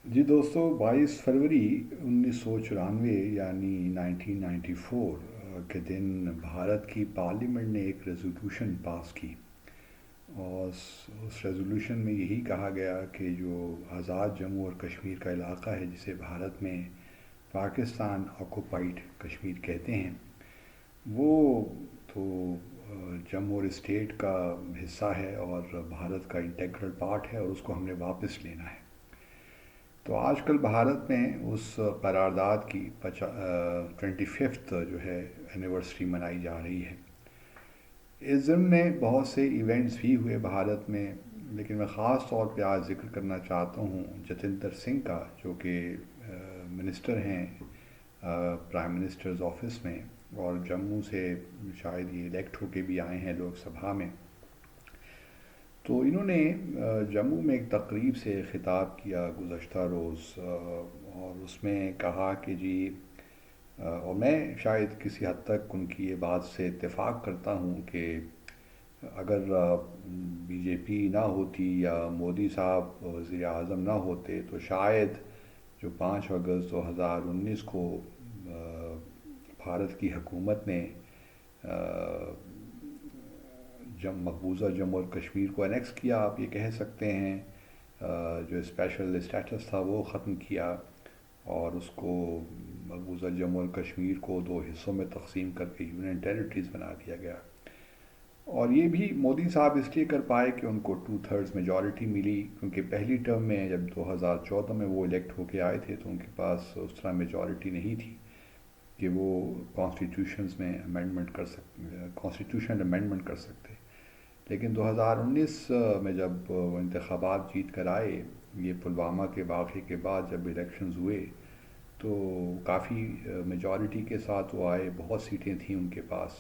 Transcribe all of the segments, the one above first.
جی دوستو، 22 فروری 1994 یعنی 1994 کے دن بھارت کی پارلیمنٹ نے ایک ریزولوشن پاس کی، اور اس ریزولوشن میں یہی کہا گیا کہ جو آزاد جموں اور کشمیر کا علاقہ ہے، جسے بھارت میں پاکستان آکوپائڈ کشمیر کہتے ہیں، وہ تو جموں اور اسٹیٹ کا حصہ ہے اور بھارت کا انٹیگرل پارٹ ہے، اور اس کو ہم نے واپس لینا ہے۔ تو آج کل بھارت میں اس قرارداد کی 25 جو ہے اینیورسری منائی جا رہی ہے۔ اس ضمن میں بہت سے ایونٹس بھی ہوئے بھارت میں، لیکن میں خاص طور پہ آج ذکر کرنا چاہتا ہوں جتیندر سنگھ کا، جو کہ منسٹر ہیں پرائم منسٹرز آفس میں، اور جموں سے شاید یہ الیکٹ ہو کے بھی آئے ہیں لوک سبھا میں۔ تو انہوں نے جموں میں ایک تقریب سے خطاب کیا گزشتہ روز، اور اس میں کہا کہ جی، اور میں شاید کسی حد تک ان کی یہ بات سے اتفاق کرتا ہوں کہ اگر بی جے پی نہ ہوتی یا مودی صاحب وزیر اعظم نہ ہوتے، تو شاید جو 5 اگست 2019 کو بھارت کی حکومت نے مقبوضہ جموں اور کشمیر کو انیکس کیا، آپ یہ کہہ سکتے ہیں، جو اسپیشل اسٹیٹس تھا وہ ختم کیا، اور اس کو مقبوضہ جموں اور کشمیر کو 2 حصوں میں تقسیم کر کے یونین ٹیریٹریز بنا دیا گیا۔ اور یہ بھی مودی صاحب اس لیے کر پائے کہ ان کو 2/3 میجورٹی ملی، کیونکہ پہلی ٹرم میں جب 2014 میں وہ الیکٹ ہو کے آئے تھے تو ان کے پاس اس طرح میجورٹی نہیں تھی کہ وہ کانسٹیٹیوشنز میں امینڈمنٹ کر سکتے، کانسٹیٹیوشنل امینڈمنٹ کر سکتے۔ لیکن 2019 میں جب وہ انتخابات جیت کر آئے، یہ پلوامہ کے واقعے کے بعد جب الیکشنز ہوئے، تو کافی میجورٹی کے ساتھ وہ آئے، بہت سیٹیں تھیں ان کے پاس،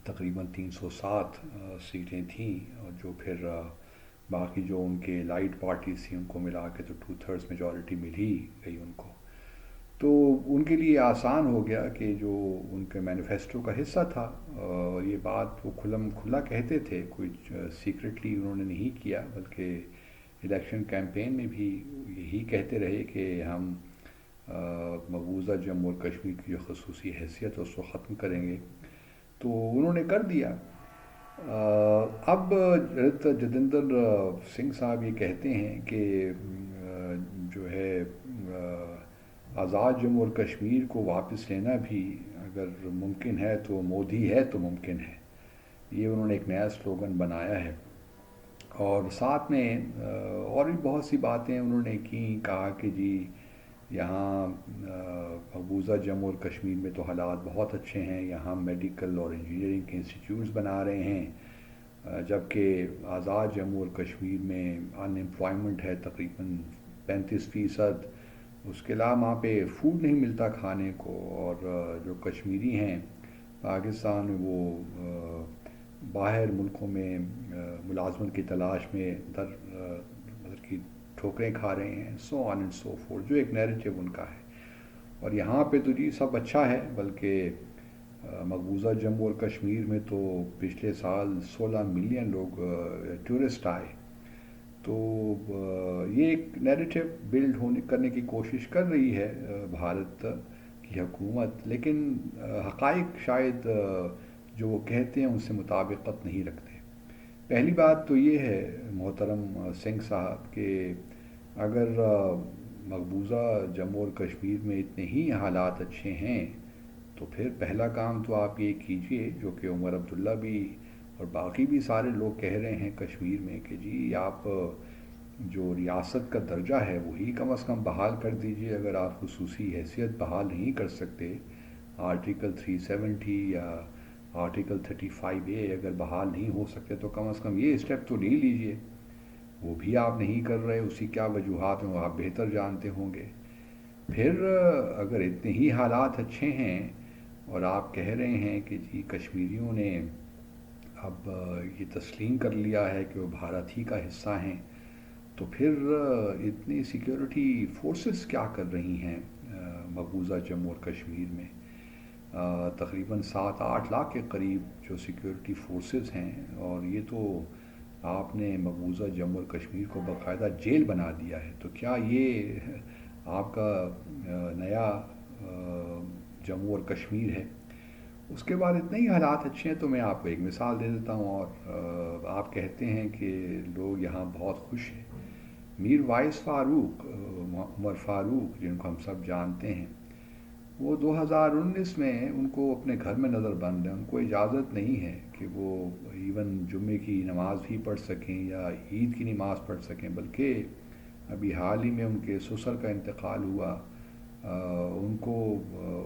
تقریباً 307 سیٹیں تھیں، اور جو پھر باقی جو ان کے لائٹ پارٹیز تھیں ان کو ملا کے تو 2/3 میجورٹی مل ہی گئی ان کو۔ تو ان کے لیے آسان ہو گیا کہ جو ان کے مینیفیسٹو کا حصہ تھا، اور یہ بات وہ کھلا کہتے تھے، کوئی سیکرٹلی انہوں نے نہیں کیا، بلکہ الیکشن کیمپین میں بھی یہی کہتے رہے کہ ہم مقبوضہ جموں اور کشمیر کی جو خصوصی حیثیت ہے اس کو ختم کریں گے، تو انہوں نے کر دیا۔ اب جتیندر سنگھ صاحب یہ کہتے ہیں کہ جو ہے آزاد جموں اور کشمیر کو واپس لینا بھی اگر ممکن ہے تو مودی ہے تو ممکن ہے، یہ انہوں نے ایک نیا سلوگن بنایا ہے۔ اور ساتھ میں اور بھی بہت سی باتیں انہوں نے کی، کہا کہ جی یہاں مقبوضہ جموں اور کشمیر میں تو حالات بہت اچھے ہیں، یہاں میڈیکل اور انجینئرنگ کے انسٹیٹیوٹس بنا رہے ہیں، جبکہ آزاد جموں اور کشمیر میں ان امپلائمنٹ ہے تقریباً 35%۔ اس کے علاوہ وہاں پہ فوڈ نہیں ملتا کھانے کو، اور جو کشمیری ہیں پاکستان میں وہ باہر ملکوں میں ملازمت کی تلاش میں مطلب کہ ٹھوکریں کھا رہے ہیں، سو آن اینڈ سو فورتھ، جو ایک نیریٹو ان کا ہے۔ اور یہاں پہ تو جی سب اچھا ہے، بلکہ مقبوضہ جموں اور کشمیر میں تو پچھلے سال 16 ملین لوگ ٹورسٹ آئے۔ تو یہ ایک نیریٹو بلڈ کرنے کی کوشش کر رہی ہے بھارت کی حکومت، لیکن حقائق شاید جو وہ کہتے ہیں ان سے مطابقت نہیں رکھتے۔ پہلی بات تو یہ ہے محترم سنگھ صاحب کہ اگر مقبوضہ جموں اور کشمیر میں اتنے ہی حالات اچھے ہیں، تو پھر پہلا کام تو آپ یہ کیجئے، جو کہ عمر عبداللہ بھی اور باقی بھی سارے لوگ کہہ رہے ہیں کشمیر میں، کہ جی آپ جو ریاست کا درجہ ہے وہی کم از کم بحال کر دیجئے۔ اگر آپ خصوصی حیثیت بحال نہیں کر سکتے، آرٹیکل 370 یا آرٹیکل 35A اگر بحال نہیں ہو سکتے، تو کم از کم یہ اسٹیپ تو لے لیجئے۔ وہ بھی آپ نہیں کر رہے، اسی کیا وجوہات ہیں وہ آپ بہتر جانتے ہوں گے۔ پھر اگر اتنے ہی حالات اچھے ہیں اور آپ کہہ رہے ہیں کہ جی کشمیریوں نے اب یہ تسلیم کر لیا ہے کہ وہ بھارت ہی کا حصہ ہیں، تو پھر اتنی سیکیورٹی فورسز کیا کر رہی ہیں مقبوضہ جموں اور کشمیر میں؟ تقریباً 7-8 لاکھ کے قریب جو سیکیورٹی فورسز ہیں، اور یہ تو آپ نے مقبوضہ جموں اور کشمیر کو باقاعدہ جیل بنا دیا ہے، تو کیا یہ آپ کا نیا جموں اور کشمیر ہے؟ اس کے بعد اتنے ہی حالات اچھے ہیں، تو میں آپ کو ایک مثال دے دیتا ہوں، اور آپ کہتے ہیں کہ لوگ یہاں بہت خوش ہیں۔ میر وائس فاروق، عمر فاروق، جن کو ہم سب جانتے ہیں، وہ 2019 میں ان کو اپنے گھر میں نظر بند ہیں، ان کو اجازت نہیں ہے کہ وہ ایون جمعے کی نماز بھی پڑھ سکیں یا عید کی نماز پڑھ سکیں، بلکہ ابھی حال ہی میں ان کے سسر کا انتقال ہوا، ان کو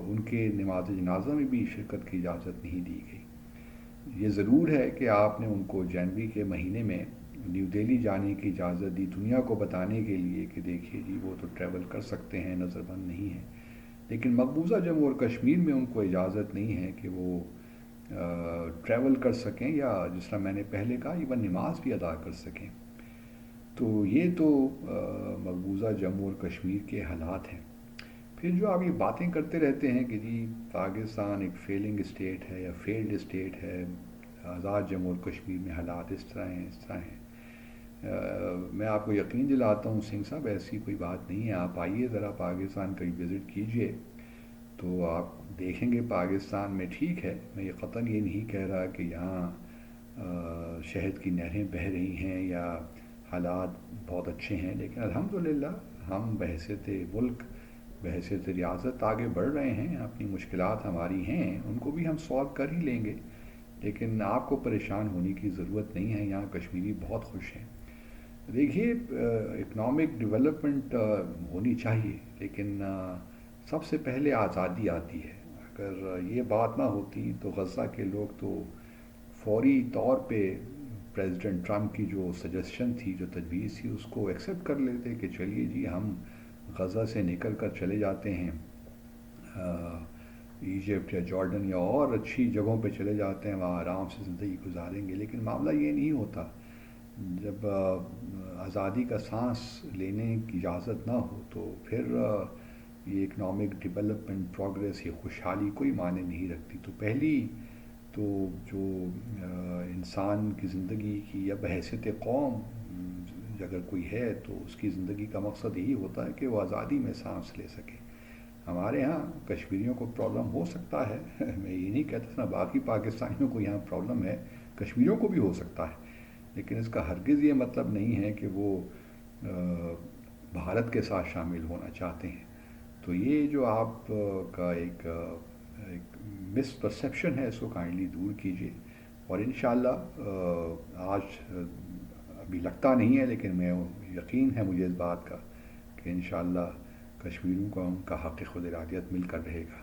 ان کے نماز جنازہ میں بھی شرکت کی اجازت نہیں دی گئی۔ یہ ضرور ہے کہ آپ نے ان کو جنوری کے مہینے میں نیو دہلی جانے کی اجازت دی، دنیا کو بتانے کے لیے کہ دیکھیے جی وہ تو ٹریول کر سکتے ہیں، نظر بند نہیں ہیں، لیکن مقبوضہ جموں اور کشمیر میں ان کو اجازت نہیں ہے کہ وہ ٹریول کر سکیں یا جس طرح میں نے پہلے کہا ایون نماز بھی ادا کر سکیں۔ تو یہ تو مقبوضہ جموں اور کشمیر کے حالات ہیں۔ پھر جو آپ یہ باتیں کرتے رہتے ہیں کہ جی پاکستان ایک فیلنگ اسٹیٹ ہے یا فیلڈ اسٹیٹ ہے، آزاد جموں اور کشمیر میں حالات اس طرح ہیں اس طرح ہیں، میں آپ کو یقین دلاتا ہوں سنگھ صاحب ایسی کوئی بات نہیں ہے۔ آپ آئیے ذرا پاکستان کہیں وزٹ کیجئے تو آپ دیکھیں گے پاکستان میں ٹھیک ہے، میں یہ قطعاً یہ نہیں کہہ رہا کہ یہاں شہد کی نہریں بہہ رہی ہیں یا حالات بہت اچھے ہیں، لیکن الحمدللہ ہم بحیثیت ملک، بحیثیت ریاست آگے بڑھ رہے ہیں، اپنی مشکلات ہماری ہیں ان کو بھی ہم سولو کر ہی لیں گے، لیکن آپ کو پریشان ہونے کی ضرورت نہیں ہے، یہاں کشمیری بہت خوش ہیں۔ دیکھیے اکنامک ڈیولپمنٹ ہونی چاہیے، لیکن سب سے پہلے آزادی آتی ہے۔ اگر یہ بات نہ ہوتی تو غزہ کے لوگ تو فوری طور پہ پریزیڈنٹ ٹرمپ کی جو سجیشن تھی، جو تجویز تھی، اس کو ایکسیپٹ کر لیتے کہ چلیے جی ہم غزہ سے نکل کر چلے جاتے ہیں ایجپٹ یا جارڈن یا اور اچھی جگہوں پہ چلے جاتے ہیں، وہاں آرام سے زندگی گزاریں گے، لیکن معاملہ یہ نہیں ہوتا۔ جب آزادی کا سانس لینے کی اجازت نہ ہو تو پھر یہ اکنامک ڈیولپمنٹ، پروگریس، یہ خوشحالی کوئی معنی نہیں رکھتی۔ تو پہلی تو جو انسان کی زندگی کی یا بحیثیت قوم اگر کوئی ہے تو اس کی زندگی کا مقصد یہی ہوتا ہے کہ وہ آزادی میں سانس لے سکے۔ ہمارے ہاں کشمیریوں کو پرابلم ہو سکتا ہے میں یہ نہیں کہتا نا باقی پاکستانیوں کو یہاں پرابلم ہے، کشمیریوں کو بھی ہو سکتا ہے، لیکن اس کا ہرگز یہ مطلب نہیں ہے کہ وہ بھارت کے ساتھ شامل ہونا چاہتے ہیں۔ تو یہ جو آپ کا ایک مس پرسیپشن ہے اس کو کائنڈلی دور کیجیے، اور انشاءاللہ آج ابھی لگتا نہیں ہے لیکن میں یقین ہے مجھے اس بات کا کہ انشاءاللہ کشمیریوں کو ان کا حق خود ارادیت مل کر رہے گا۔